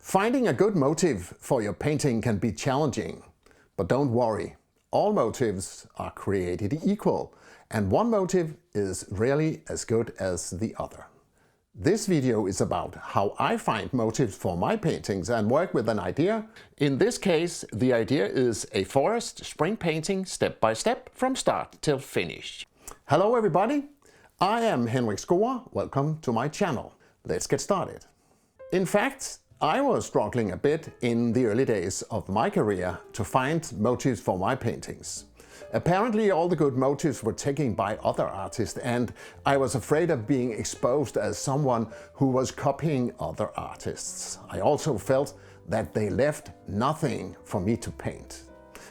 Finding a good motive for your painting can be challenging, but don't worry, all motifs are created equal, and one motif is rarely as good as the other. This video is about how I find motifs for my paintings and work with an idea. In this case, the idea is a forest spring painting step by step from start till finish. Hello everybody, I am Henrik Skoer. Welcome to my channel. Let's get started. In fact, I was struggling a bit in the early days of my career to find motifs for my paintings. Apparently all the good motifs were taken by other artists, and I was afraid of being exposed as someone who was copying other artists. I also felt that they left nothing for me to paint.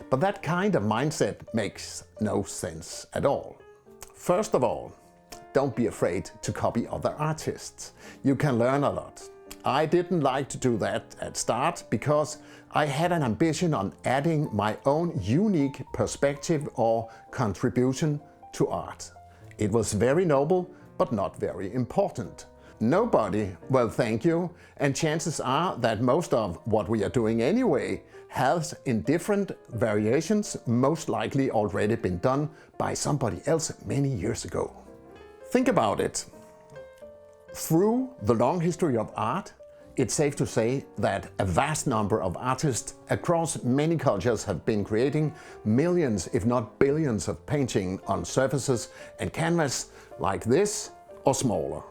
But that kind of mindset makes no sense at all. First of all, don't be afraid to copy other artists. You can learn a lot. I didn't like to do that at start because I had an ambition on adding my own unique perspective or contribution to art. It was very noble, but not very important. Nobody will thank you, and chances are that most of what we are doing anyway has, in different variations, most likely already been done by somebody else many years ago. Think about it. Through the long history of art, it's safe to say that a vast number of artists across many cultures have been creating millions, if not billions, of paintings on surfaces and canvas like this or smaller.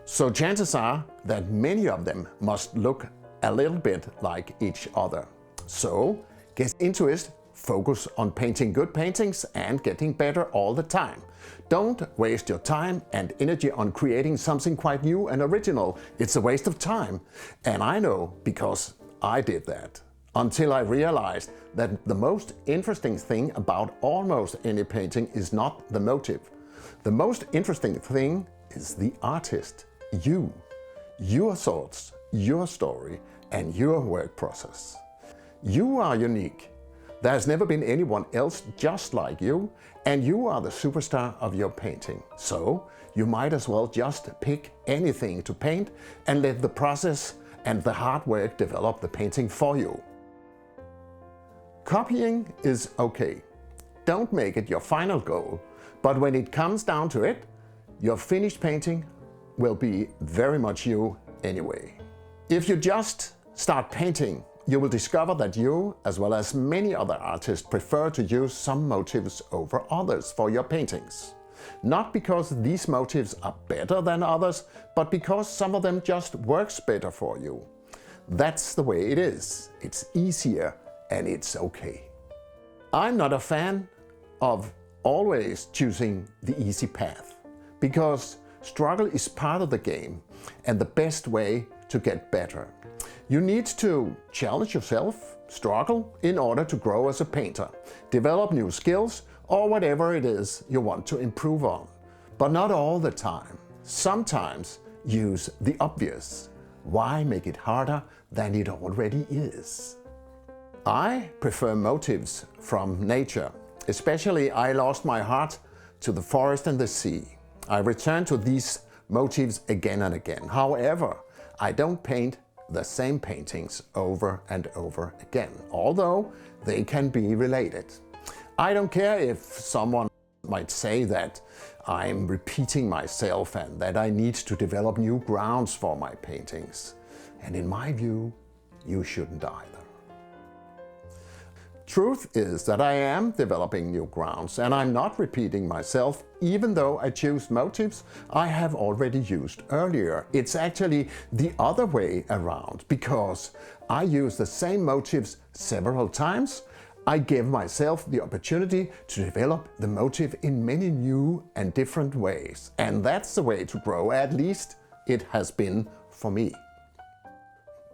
So chances are that many of them must look a little bit like each other. So get into it, focus on painting good paintings and getting better all the time. Don't waste your time and energy on creating something quite new and original. It's a waste of time. And I know, because I did that. Until I realized that the most interesting thing about almost any painting is not the motive. The most interesting thing is the artist, you, your thoughts, your story, and your work process. You are unique. There's never been anyone else just like you, and you are the superstar of your painting. So you might as well just pick anything to paint and let the process and the hard work develop the painting for you. Copying is okay. Don't make it your final goal, but when it comes down to it, your finished painting will be very much you anyway. If you just start painting, you will discover that you, as well as many other artists, prefer to use some motifs over others for your paintings. Not because these motifs are better than others, but because some of them just works better for you. That's the way it is. It's easier and it's okay. I'm not a fan of always choosing the easy path, because struggle is part of the game and the best way to get better. You need to challenge yourself, struggle, in order to grow as a painter, develop new skills, or whatever it is you want to improve on. But not all the time. Sometimes use the obvious. Why make it harder than it already is? I prefer motifs from nature. Especially I lost my heart to the forest and the sea. I return to these motifs again and again. However, I don't paint the same paintings over and over again, although they can be related. I don't care if someone might say that I'm repeating myself and that I need to develop new grounds for my paintings. And in my view, you shouldn't either. Truth is that I am developing new grounds, and I'm not repeating myself, even though I choose motifs I have already used earlier. It's actually the other way around, because I use the same motifs several times. I give myself the opportunity to develop the motif in many new and different ways. And that's the way to grow, at least it has been for me.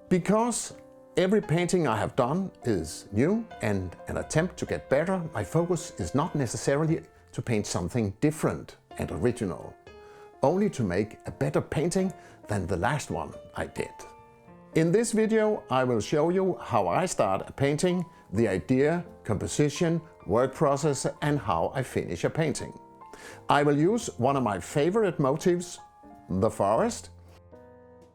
Because every painting I have done is new and an attempt to get better, my focus is not necessarily to paint something different and original, only to make a better painting than the last one I did. In this video, I will show you how I start a painting, the idea, composition, work process, and how I finish a painting. I will use one of my favorite motifs, the forest,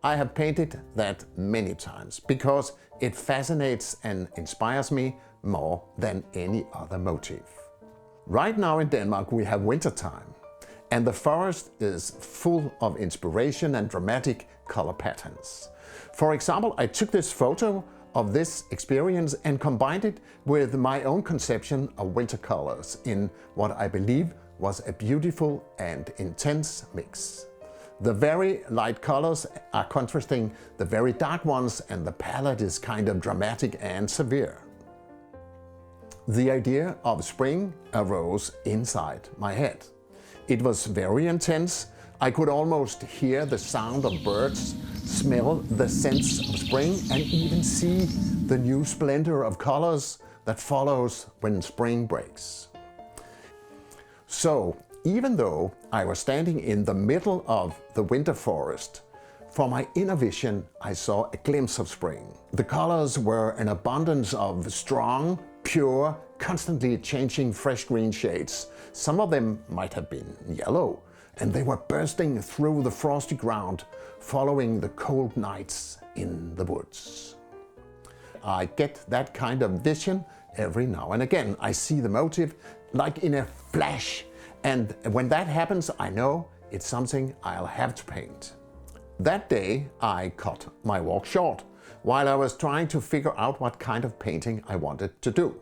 I have painted that many times because it fascinates and inspires me more than any other motif. Right now in Denmark we have winter time, and the forest is full of inspiration and dramatic color patterns. For example, I took this photo of this experience and combined it with my own conception of winter colors in what I believe was a beautiful and intense mix. The very light colors are contrasting the very dark ones, and the palette is kind of dramatic and severe. The idea of spring arose inside my head. It was very intense. I could almost hear the sound of birds, smell the scents of spring, and even see the new splendor of colors that follows when spring breaks. So, even though I was standing in the middle of the winter forest, for my inner vision I saw a glimpse of spring. The colors were an abundance of strong, pure, constantly changing fresh green shades. Some of them might have been yellow, and they were bursting through the frosty ground, following the cold nights in the woods. I get that kind of vision every now and again. I see the motif like in a flash, and when that happens, I know it's something I'll have to paint. That day I cut my walk short while I was trying to figure out what kind of painting I wanted to do.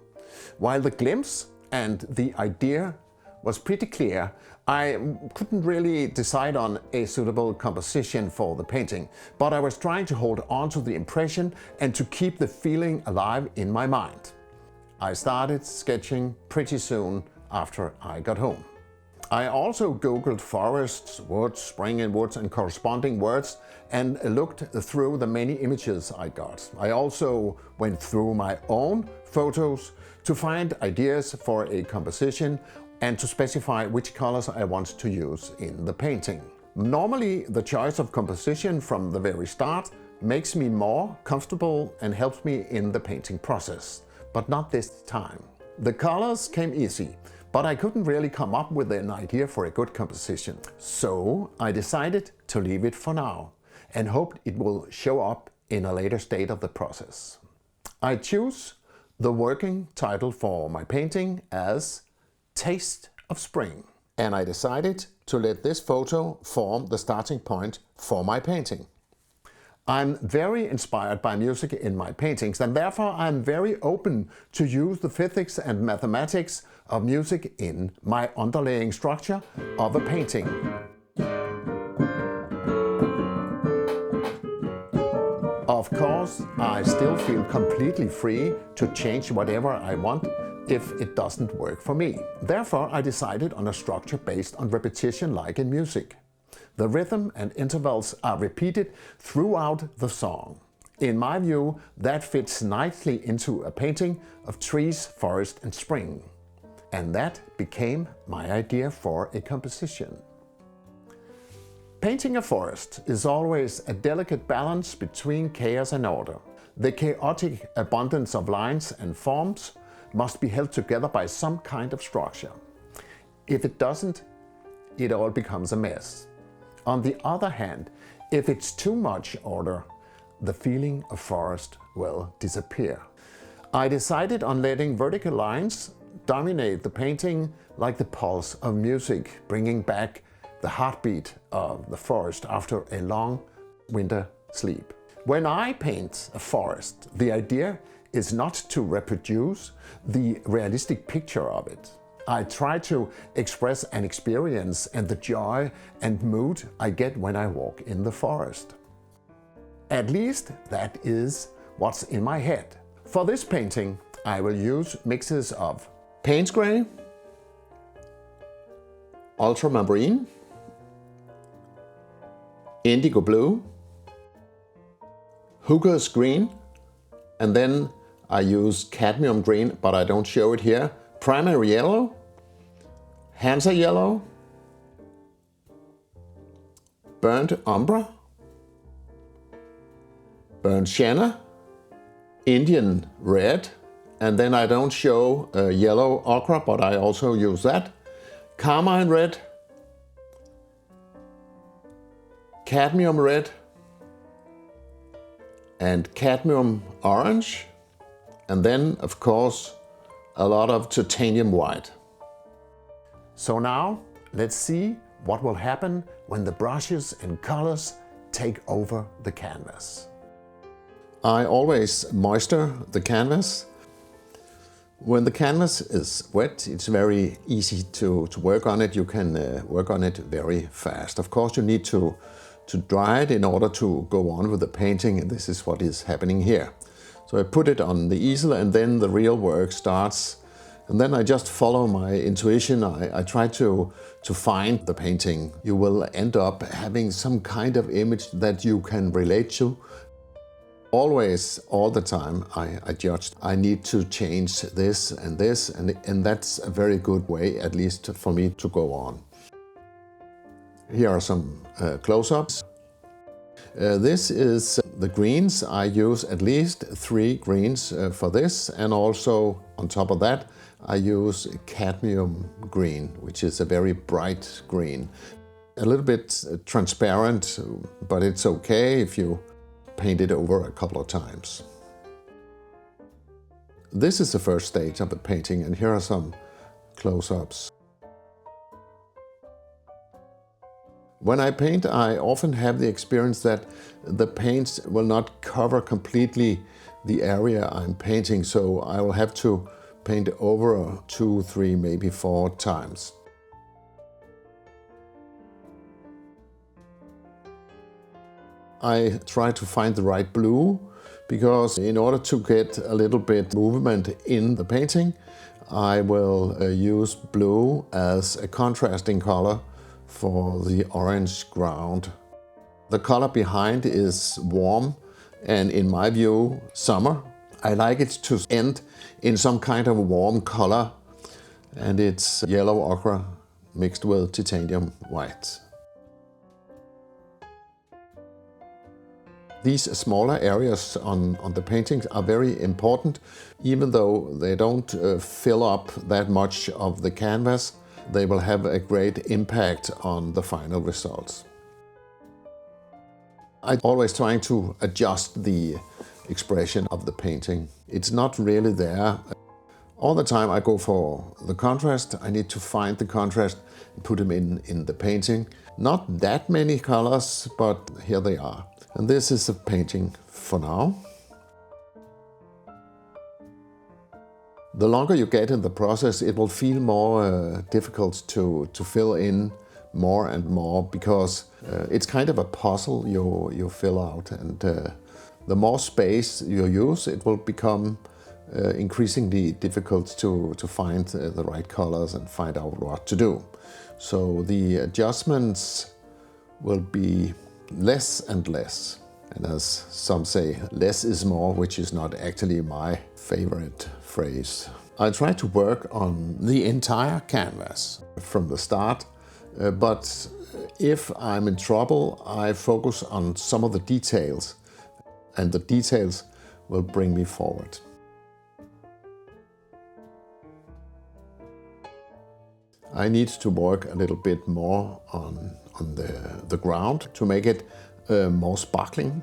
While the glimpse and the idea was pretty clear, I couldn't really decide on a suitable composition for the painting, but I was trying to hold on to the impression and to keep the feeling alive in my mind. I started sketching pretty soon after I got home. I also googled forests, woods, spring and woods and corresponding words and looked through the many images I got. I also went through my own photos to find ideas for a composition and to specify which colors I want to use in the painting. Normally, the choice of composition from the very start makes me more comfortable and helps me in the painting process, but not this time. The colors came easy, but I couldn't really come up with an idea for a good composition. So I decided to leave it for now and hoped it will show up in a later state of the process. I choose the working title for my painting as Taste of Spring, and I decided to let this photo form the starting point for my painting. I'm very inspired by music in my paintings, and therefore I'm very open to use the physics and mathematics of music in my underlying structure of a painting. Of course, I still feel completely free to change whatever I want if it doesn't work for me. Therefore, I decided on a structure based on repetition like in music. The rhythm and intervals are repeated throughout the song. In my view, that fits nicely into a painting of trees, forest and spring. And that became my idea for a composition. Painting a forest is always a delicate balance between chaos and order. The chaotic abundance of lines and forms must be held together by some kind of structure. If it doesn't, it all becomes a mess. On the other hand, if it's too much order, the feeling of forest will disappear. I decided on letting vertical lines dominate the painting like the pulse of music, bringing back the heartbeat of the forest after a long winter sleep. When I paint a forest, the idea is not to reproduce the realistic picture of it. I try to express an experience and the joy and mood I get when I walk in the forest. At least that is what's in my head. For this painting, I will use mixes of Payne's Gray, Ultramarine, Indigo Blue, Hooker's Green, and then I use Cadmium Green, but I don't show it here, Primary Yellow, Hansa Yellow, Burnt Umber, Burnt Sienna, Indian Red, and then I don't show Yellow Ochre, but I also use that, Carmine Red, Cadmium Red, and cadmium orange, and then of course a lot of titanium white. So now let's see what will happen when the brushes and colors take over the canvas. I always moisture the canvas. When the canvas is wet, it's very easy to work on it. You can work on it very fast. Of course, you need to dry it in order to go on with the painting, and this is what is happening here. So I put it on the easel and then the real work starts. And then I just follow my intuition. I try to find the painting. You will end up having some kind of image that you can relate to. Always, all the time, I judge. I need to change this, and that's a very good way, at least for me, to go on. Here are some close-ups. This is the greens. I use at least 3 greens for this, and also on top of that I use cadmium green, which is a very bright green. A little bit transparent, but it's okay if you paint it over a couple of times. This is the first stage of the painting, and here are some close-ups. When I paint, I often have the experience that the paints will not cover completely the area I'm painting, so I will have to paint over 2, 3, maybe 4 times. I try to find the right blue, because in order to get a little bit movement in the painting, I will use blue as a contrasting color for the orange ground. The color behind is warm, and in my view, summer. I like it to end in some kind of warm color, and it's yellow ochre mixed with titanium white. These smaller areas on the paintings are very important. Even though they don't fill up that much of the canvas, they will have a great impact on the final results. I'm always trying to adjust the expression of the painting. It's not really there. All the time I go for the contrast. I need to find the contrast and put them in the painting. Not that many colors, but here they are. And this is the painting for now. The longer you get in the process, it will feel more difficult to fill in more and more, because it's kind of a puzzle you fill out, and the more space you use, it will become increasingly difficult to find the right colors and find out what to do. So the adjustments will be less and less. And as some say, less is more, which is not actually my favorite phrase. I try to work on the entire canvas from the start, but if I'm in trouble, I focus on some of the details, and the details will bring me forward. I need to work a little bit more on the ground to make it more sparkling.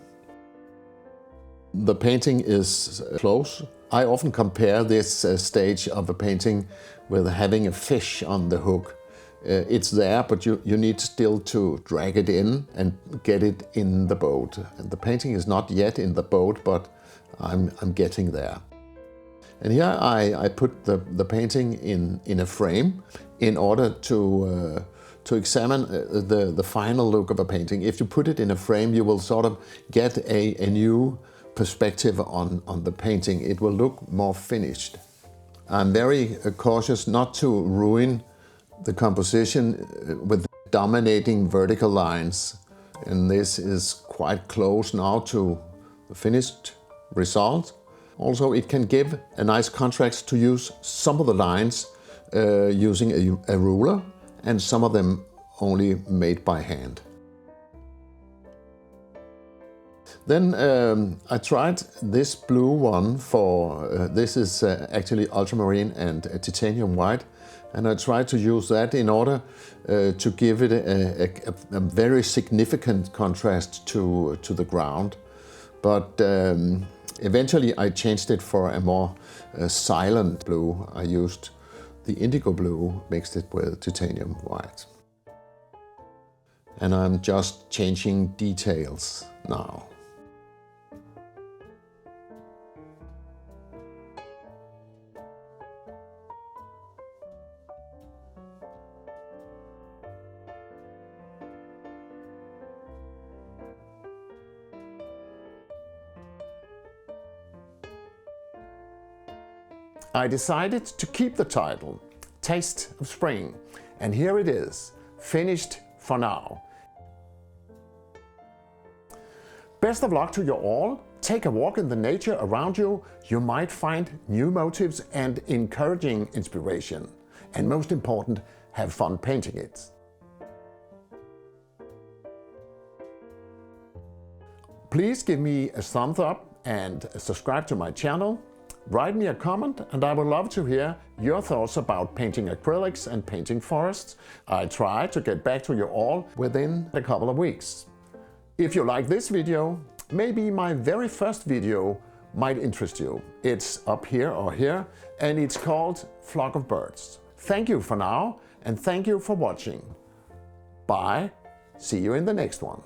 The painting is close. I often compare this stage of a painting with having a fish on the hook. It's there, but you need still to drag it in and get it in the boat. And the painting is not yet in the boat, but I'm getting there. And here I put the painting in a frame in order to examine the final look of a painting. If you put it in a frame, you will sort of get a new perspective on the painting. It will look more finished. I'm very cautious not to ruin the composition with dominating vertical lines. And this is quite close now to the finished result. Also, it can give a nice contrast to use some of the lines using a ruler, and some of them only made by hand. Then I tried this blue one for, this is actually ultramarine and titanium white, and I tried to use that in order to give it a very significant contrast to the ground. But eventually I changed it for a more silent blue. I used the indigo blue, mixed it with titanium white. And I'm just changing details now. I decided to keep the title, Taste of Spring, and here it is, finished for now. Best of luck to you all. Take a walk in the nature around you. You might find new motifs and encouraging inspiration. And most important, have fun painting it. Please give me a thumbs up and subscribe to my channel. Write me a comment and I would love to hear your thoughts about painting acrylics and painting forests. I try to get back to you all within a couple of weeks. If you like this video, maybe my very first video might interest you. It's up here or here and it's called Flock of Birds. Thank you for now and thank you for watching. Bye. See you in the next one.